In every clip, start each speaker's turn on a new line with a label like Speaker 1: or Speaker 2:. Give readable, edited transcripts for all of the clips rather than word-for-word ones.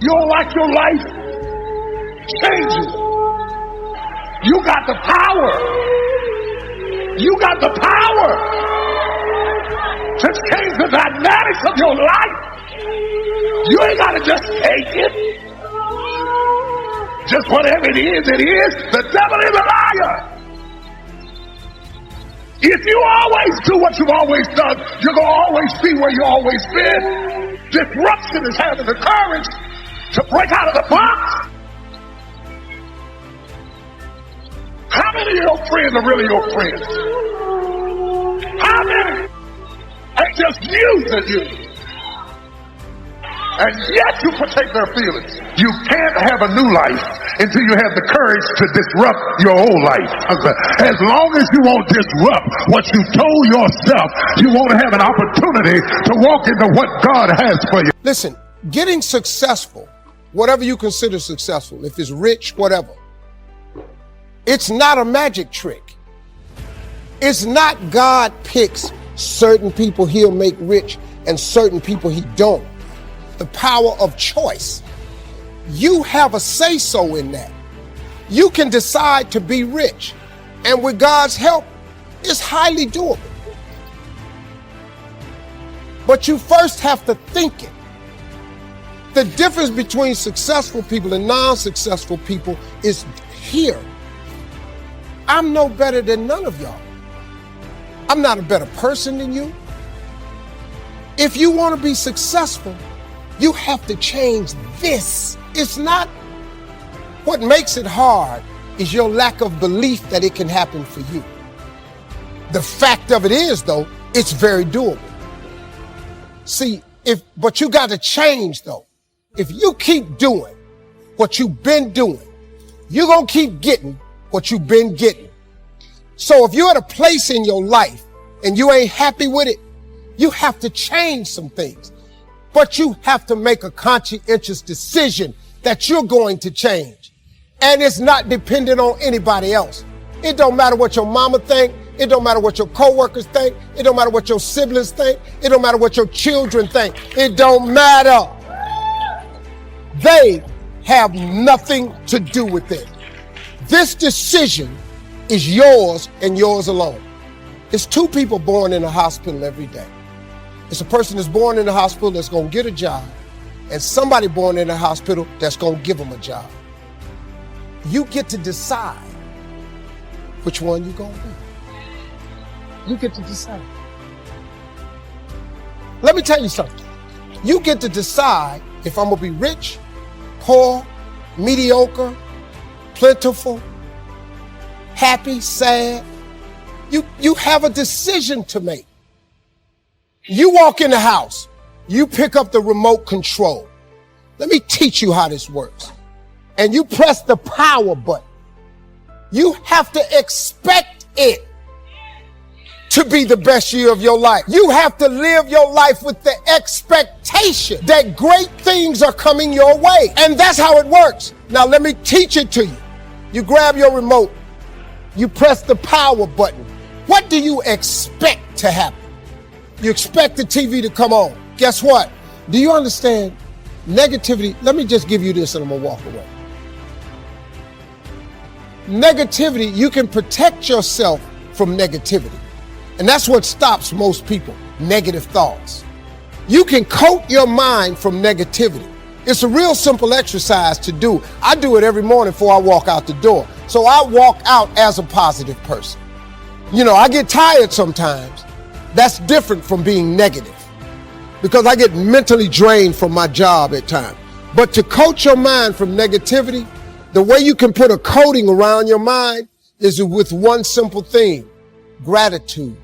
Speaker 1: You don't like your life? Change it. You got the power. You got the power to change the dynamics of your life. You ain't got to just take it. Just whatever it is, it is. The devil is a liar. If you always do what you've always done, you're going to always be where you've always been. Disruption is having the courage to break out of the box. How many of your friends are really your friends? How many ain't just using you? And yet you protect their feelings. You can't have a new life until you have the courage to disrupt your old life. As long as you won't disrupt what you told yourself, you won't have an opportunity to walk into what God has for you.
Speaker 2: Listen, getting successful, whatever you consider successful, if it's rich, whatever, it's not a magic trick. It's not God picks certain people he'll make rich and certain people he don't. The power of choice. You have a say-so in that. You can decide to be rich, and with God's help, it's highly doable. But you first have to think it. The difference between successful people and non-successful people is here. I'm no better than none of y'all. I'm not a better person than you. If you want to be successful, you have to change this. It's not, what makes it hard is your lack of belief that it can happen for you. The fact of it is, though, it's very doable. See, but you got to change, though. If you keep doing what you've been doing, you're going to keep getting what you've been getting. So if you're at a place in your life and you ain't happy with it, you have to change some things. But you have to make a conscientious decision that you're going to change. And it's not dependent on anybody else. It don't matter what your mama think. It don't matter what your coworkers think. It don't matter what your siblings think. It don't matter what your children think. It don't matter. They have nothing to do with it. This decision is yours and yours alone. It's two people born in a hospital every day. It's a person that's born in a hospital that's going to get a job, and somebody born in a hospital that's going to give them a job. You get to decide which one you're going to be. You get to decide. Let me tell you something. You get to decide if I'm going to be rich, poor, mediocre, plentiful, happy, sad. You have a decision to make. You walk in the house, you pick up the remote control. Let me teach you how this works. And you press the power button. You have to expect it to be the best year of your life. You have to live your life with the expectation that great things are coming your way. And that's how it works. Now let me teach it to you. You grab your remote, you press the power button. What do you expect to happen? You expect the TV to come on. Guess what? Do you understand negativity? Let me just give you this and I'm gonna walk away. Negativity, you can protect yourself from negativity. And that's what stops most people, negative thoughts. You can coat your mind from negativity. It's a real simple exercise to do. I do it every morning before I walk out the door. So I walk out as a positive person. You know, I get tired sometimes. That's different from being negative because I get mentally drained from my job at times. But to coat your mind from negativity, the way you can put a coating around your mind is with one simple thing: gratitude.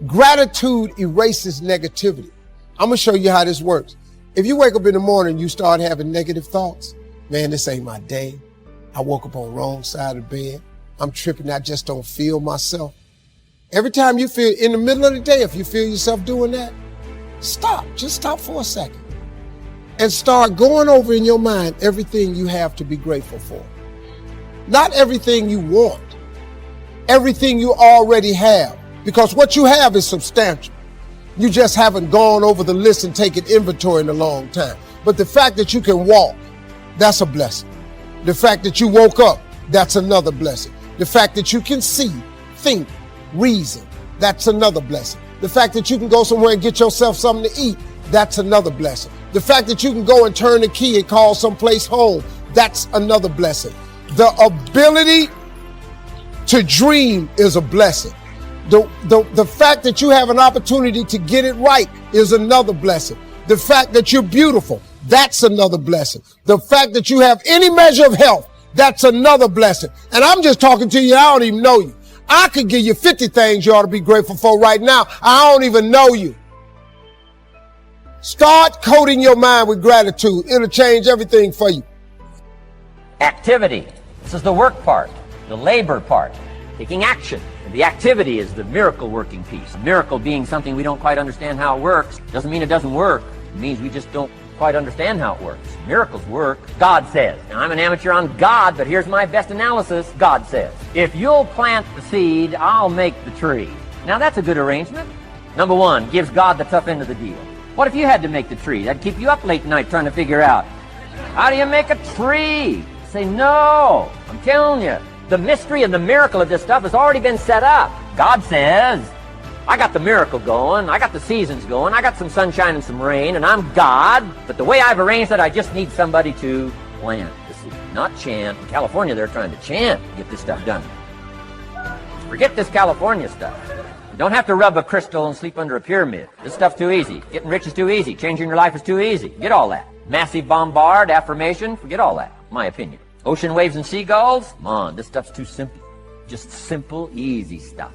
Speaker 2: Gratitude erases negativity. I'm gonna show you how this works. If you wake up in the morning and you start having negative thoughts, man, this ain't my day. I woke up on the wrong side of the bed. I'm tripping, I just don't feel myself. Every time you feel, in the middle of the day, if you feel yourself doing that, stop, just stop for a second and start going over in your mind everything you have to be grateful for. Not everything you want, everything you already have, because what you have is substantial. You just haven't gone over the list and taken inventory in a long time. But the fact that you can walk, that's a blessing. The fact that you woke up, that's another blessing. The fact that you can see, think, reason, that's another blessing. The fact that you can go somewhere and get yourself something to eat, that's another blessing. The fact that you can go and turn the key and call someplace home, that's another blessing. The ability to dream is a blessing. The fact that you have an opportunity to get it right is another blessing. The fact that you're beautiful, that's another blessing. The fact that you have any measure of health, that's another blessing. And I'm just talking to you, I don't even know you. I could give you 50 things you ought to be grateful for right now. I don't even know you. Start coating your mind with gratitude. It'll change everything for you.
Speaker 3: Activity. This is the work part, the labor part, taking action. And the activity is the miracle working piece. A miracle being something we don't quite understand how it works. Doesn't mean it doesn't work. It means we just don't quite understand how it works. Miracles work. God says. Now, I'm an amateur on God, but here's my best analysis. God says, if you'll plant the seed, I'll make the tree. Now, that's a good arrangement. Number one, gives God the tough end of the deal. What if you had to make the tree? That'd keep you up late at night trying to figure out, how do you make a tree? Say, no. I'm telling you, the mystery and the miracle of this stuff has already been set up. God says, I got the miracle going, I got the seasons going, I got some sunshine and some rain, and I'm God, but the way I've arranged it, I just need somebody to plant the seed, not chant. In California, they're trying to chant to get this stuff done. Forget this California stuff. You don't have to rub a crystal and sleep under a pyramid. This stuff's too easy. Getting rich is too easy. Changing your life is too easy. Get all that. Massive bombard, affirmation, forget all that, my opinion. Ocean waves and seagulls, come on, this stuff's too simple. Just simple, easy stuff.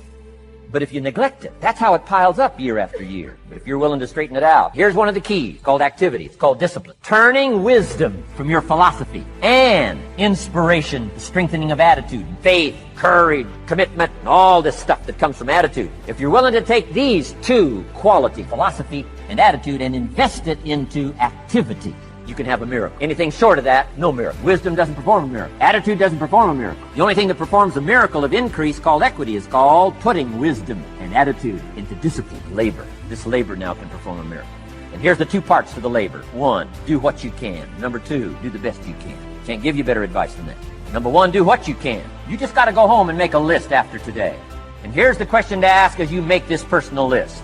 Speaker 3: But if you neglect it, that's how it piles up year after year. But if you're willing to straighten it out, here's one of the keys called activity. It's called discipline. Turning wisdom from your philosophy and inspiration, the strengthening of attitude, faith, courage, commitment, and all this stuff that comes from attitude. If you're willing to take these two qualities, philosophy and attitude, and invest it into activity, you can have a miracle. Anything short of that, no miracle. Wisdom doesn't perform a miracle. Attitude doesn't perform a miracle. The only thing that performs a miracle of increase called equity is called putting wisdom and attitude into discipline, labor. This labor now can perform a miracle. And here's the two parts to the labor. One, do what you can. Number two, do the best you can. Can't give you better advice than that. Number one, do what you can. You just got to go home and make a list after today. And here's the question to ask as you make this personal list.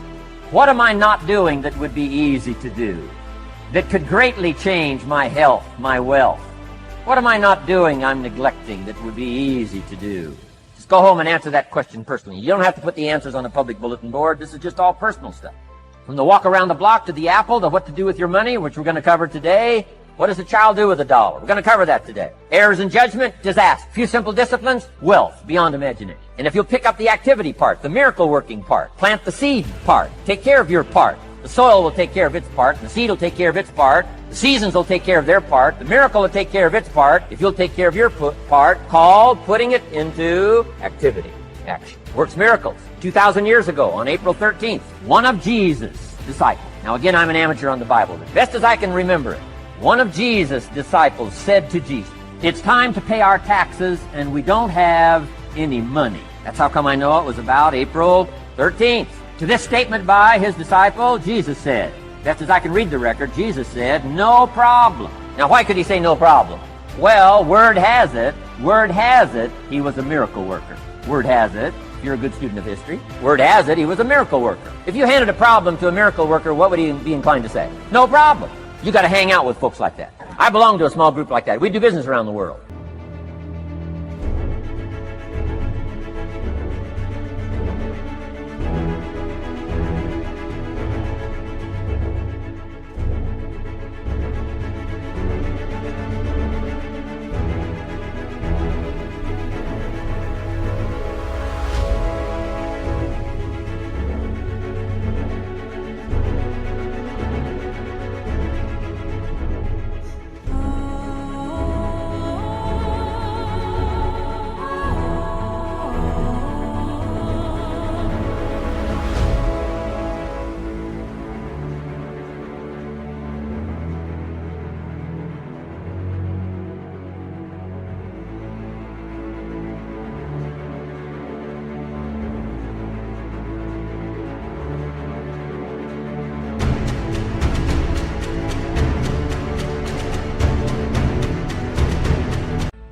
Speaker 3: What am I not doing that would be easy to do, that could greatly change my health, my wealth? What am I not doing I'm neglecting that would be easy to do? Just go home and answer that question personally. You don't have to put the answers on a public bulletin board. This is just all personal stuff. From the walk around the block to the apple to what to do with your money, which we're going to cover today. What does a child do with $1? We're going to cover that today. Errors in judgment, disaster. A few simple disciplines, wealth beyond imagination. And if you'll pick up the activity part, the miracle working part, plant the seed part, take care of your part. The soil will take care of its part. The seed will take care of its part. The seasons will take care of their part. The miracle will take care of its part. If you'll take care of your part, called putting it into activity, action. Works miracles. 2,000 years ago, on April 13th, one of Jesus' disciples. Now again, I'm an amateur on the Bible. As best as I can remember it, one of Jesus' disciples said to Jesus, it's time to pay our taxes and we don't have any money. That's how come I know it was about April 13th. To this statement by his disciple, Jesus said, best as I can read the record, Jesus said, no problem. Now, why could he say no problem? Well, word has it, he was a miracle worker. Word has it, if you're a good student of history, word has it, he was a miracle worker. If you handed a problem to a miracle worker, what would he be inclined to say? No problem. You got to hang out with folks like that. I belong to a small group like that. We do business around the world.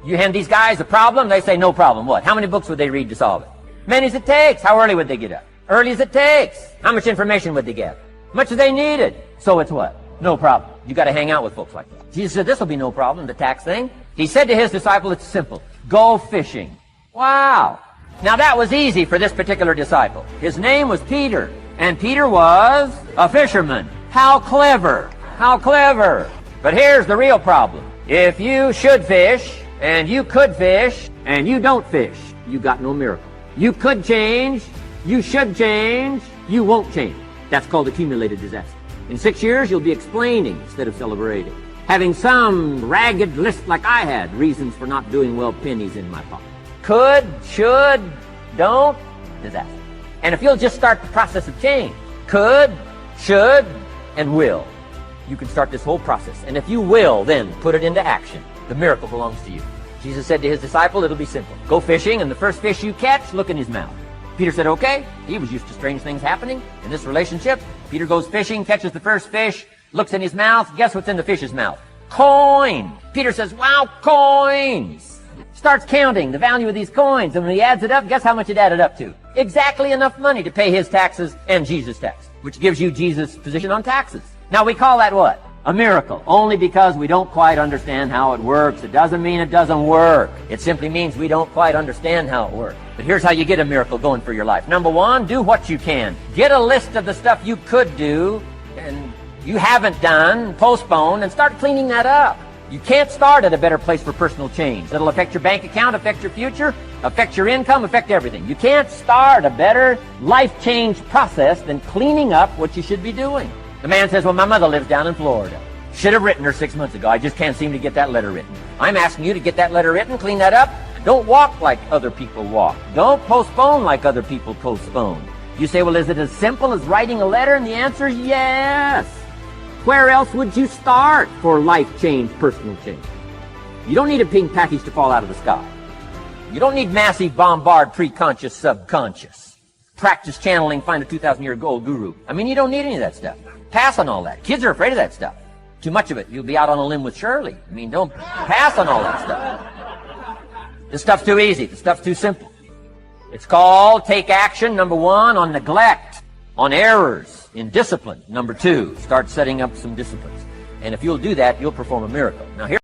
Speaker 3: You hand these guys a problem, they say no problem. What? How many books would they read to solve it? Many as it takes. How early would they get up? Early as it takes. How much information would they get? Much as they needed. So it's what? No problem. You got to hang out with folks like that. Jesus said this will be no problem, the tax thing. He said to his disciple, it's simple. Go fishing. Wow. Now that was easy for this particular disciple. His name was Peter, and Peter was a fisherman. How clever. How clever. But here's the real problem. If you should fish, and you could fish, and you don't fish, you got no miracle. You could change, you should change, you won't change. That's called accumulated disaster. In 6 years, you'll be explaining instead of celebrating. Having some ragged list like I had, reasons for not doing well, pennies in my pocket. Could, should, don't, disaster. And if you'll just start the process of change, could, should, and will, you can start this whole process. And if you will, then put it into action. The miracle belongs to you. Jesus said to his disciple, it'll be simple. Go fishing, and the first fish you catch, look in his mouth. Peter said, okay. He was used to strange things happening in this relationship. Peter goes fishing, catches the first fish, looks in his mouth. Guess what's in the fish's mouth? Coin. Peter says, wow, coins. Starts counting the value of these coins. And when he adds it up, guess how much it added up to? Exactly enough money to pay his taxes and Jesus' tax, which gives you Jesus' position on taxes. Now we call that what? A miracle. Only because we don't quite understand how it works. It doesn't mean it doesn't work. It simply means we don't quite understand how it works. But here's how you get a miracle going for your life. Number one, do what you can. Get a list of the stuff you could do and you haven't done, postpone, and start cleaning that up. You can't start at a better place for personal change. That'll affect your bank account, affect your future, affect your income, affect everything. You can't start a better life change process than cleaning up what you should be doing. The man says, well, my mother lives down in Florida. Should have written her 6 months ago. I just can't seem to get that letter written. I'm asking you to get that letter written, clean that up. Don't walk like other people walk. Don't postpone like other people postpone. You say, well, is it as simple as writing a letter? And the answer is yes. Where else would you start for life change, personal change? You don't need a pink package to fall out of the sky. You don't need massive bombard pre-conscious, subconscious. Practice channeling, find a 2,000-year-old guru. I mean, you don't need any of that stuff. Pass on all that. Kids are afraid of that stuff. Too much of it. You'll be out on a limb with Shirley. I mean, don't pass on all that stuff. This stuff's too easy. This stuff's too simple. It's called take action, number one, on neglect, on errors, in discipline. Number two, start setting up some disciplines. And if you'll do that, you'll perform a miracle. Now here.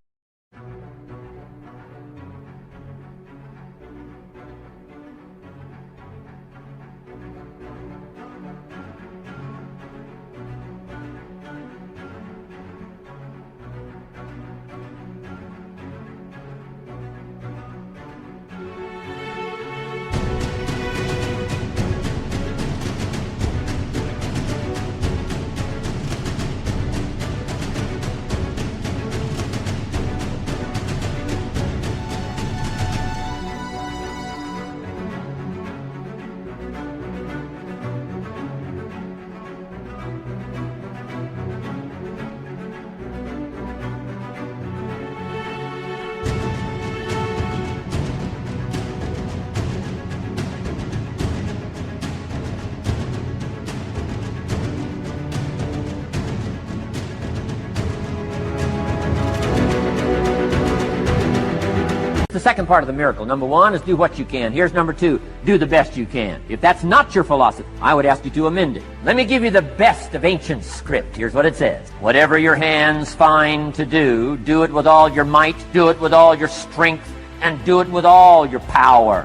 Speaker 3: The second part of the miracle. Number one is do what you can. Here's number two, do the best you can. If that's not your philosophy, I would ask you to amend it. Let me give you the best of ancient script. Here's what it says. Whatever your hands find to do, do it with all your might, do it with all your strength, and do it with all your power.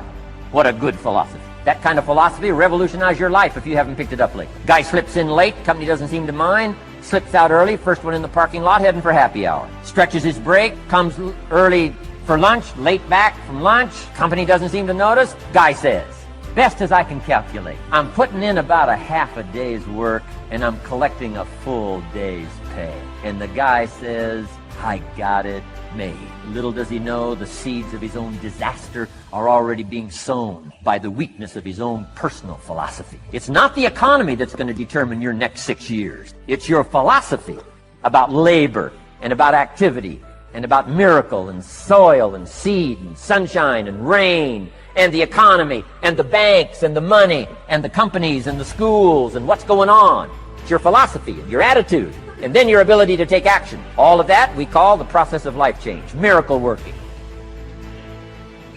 Speaker 3: What a good philosophy. That kind of philosophy will revolutionize your life if you haven't picked it up lately. Guy slips in late, company doesn't seem to mind, slips out early, first one in the parking lot, heading for happy hour. Stretches his break, comes early for lunch, late back from lunch, company doesn't seem to notice. Guy says, best as I can calculate, I'm putting in about a half a day's work and I'm collecting a full day's pay. And the guy says, I got it made. Little does he know the seeds of his own disaster are already being sown by the weakness of his own personal philosophy. It's not the economy that's going to determine your next 6 years. It's your philosophy about labor and about activity and about miracle and soil and seed and sunshine and rain and the economy and the banks and the money and the companies and the schools and what's going on. It's your philosophy and your attitude and then your ability to take action. All of that we call the process of life change, miracle working.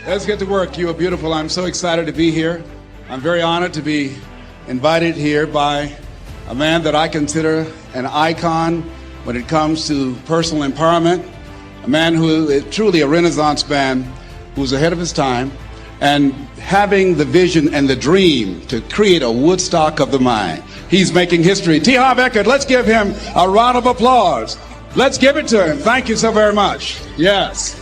Speaker 4: Let's get to work. You are beautiful. I'm so excited to be here. I'm very honored to be invited here by a man that I consider an icon when it comes to personal empowerment, a man who is truly a Renaissance man who's ahead of his time and having the vision and the dream to create a Woodstock of the mind. He's making history. T. Harv Eckert, let's give him a round of applause. Let's give it to him. Thank you so very much. Yes.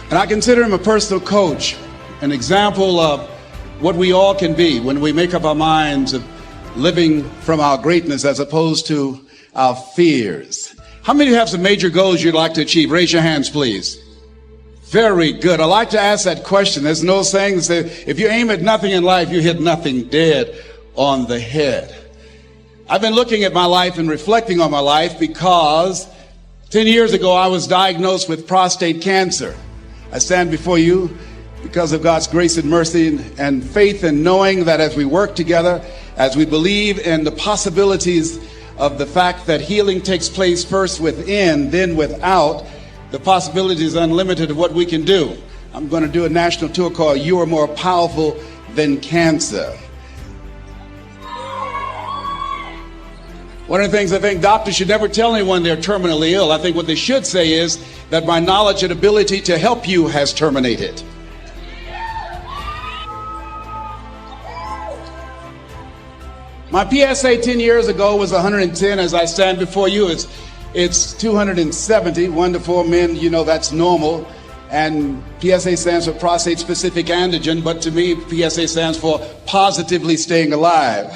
Speaker 4: And I consider him a personal coach, an example of what we all can be when we make up our minds of living from our greatness as opposed to our fears. How many of you have some major goals you'd like to achieve? Raise your hands, please. Very good. I like to ask that question. There's no saying that says, if you aim at nothing in life, you hit nothing dead on the head. I've been looking at my life and reflecting on my life because 10 years ago, I was diagnosed with prostate cancer. I stand before you because of God's grace and mercy and faith, and knowing that as we work together, as we believe in the possibilities of the fact that healing takes place first within, then without, the possibility is unlimited of what we can do. I'm going to do a national tour called You Are More Powerful Than Cancer. One of the things I think doctors should never tell anyone they're terminally ill. I think what they should say is that my knowledge and ability to help you has terminated. My PSA 10 years ago was 110. As I stand before you, it's 270. 1 to 4 men, you know, that's normal. And PSA stands for prostate-specific antigen, but to me, PSA stands for positively staying alive.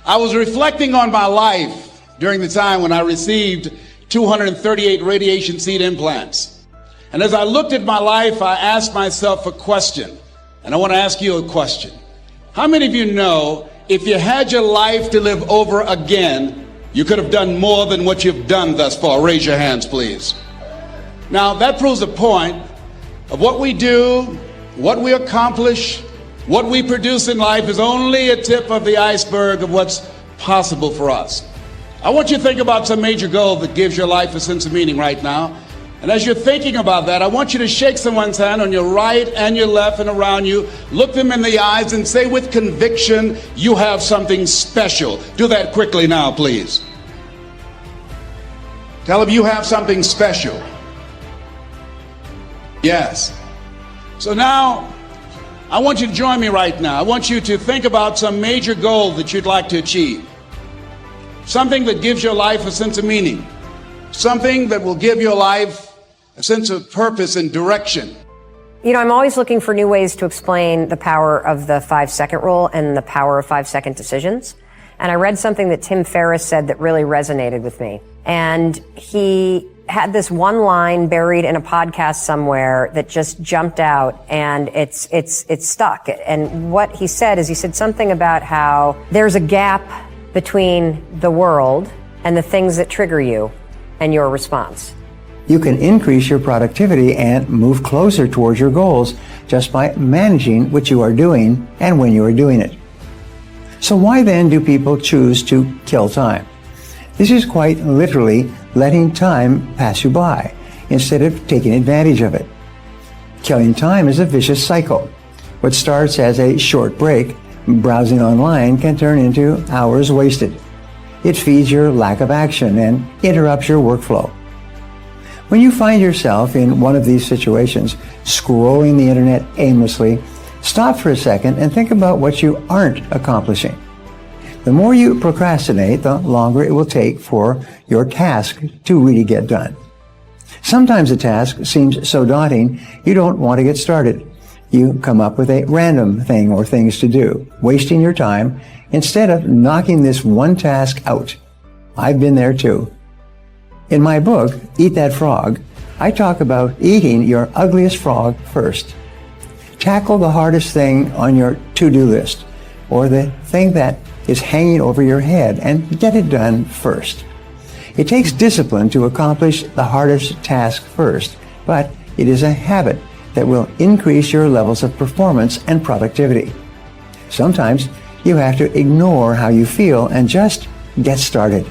Speaker 4: I was reflecting on my life during the time when I received 238 radiation seed implants. And as I looked at my life, I asked myself a question. And I want to ask you a question. How many of you know if you had your life to live over again, you could have done more than what you've done thus far? Raise your hands, please. Now, that proves the point of what we do, what we accomplish, what we produce in life is only a tip of the iceberg of what's possible for us. I want you to think about some major goal that gives your life a sense of meaning right now. And as you're thinking about that, I want you to shake someone's hand on your right and your left and around you. Look them in the eyes and say with conviction, you have something special. Do that quickly now, please. Tell them you have something special. Yes. So now, I want you to join me right now. I want you to think about some major goal that you'd like to achieve. Something that gives your life a sense of meaning. Something that will give your life a sense of purpose and direction.
Speaker 5: You know, I'm always looking for new ways to explain the power of the 5-second rule and the power of 5-second decisions. And I read something that Tim Ferriss said that really resonated with me. And he had this one line buried in a podcast somewhere that just jumped out, and it's stuck. And what he said is, he said something about how there's a gap between the world and the things that trigger you and your response.
Speaker 6: You can increase your productivity and move closer towards your goals just by managing what you are doing and when you are doing it. So why then do people choose to kill time? This is quite literally letting time pass you by instead of taking advantage of it. Killing time is a vicious cycle. What starts as a short break, browsing online, can turn into hours wasted. It feeds your lack of action and interrupts your workflow. When you find yourself in one of these situations, scrolling the internet aimlessly, stop for a second and think about what you aren't accomplishing. The more you procrastinate, the longer it will take for your task to really get done. Sometimes a task seems so daunting, you don't want to get started. You come up with a random thing or things to do, wasting your time instead of knocking this one task out. I've been there too. In my book, Eat That Frog, I talk about eating your ugliest frog first. Tackle the hardest thing on your to-do list, or the thing that is hanging over your head, and get it done first. It takes discipline to accomplish the hardest task first, but it is a habit that will increase your levels of performance and productivity. Sometimes you have to ignore how you feel and just get started.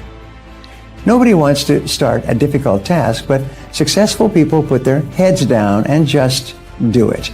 Speaker 6: Nobody wants to start a difficult task, but successful people put their heads down and just do it.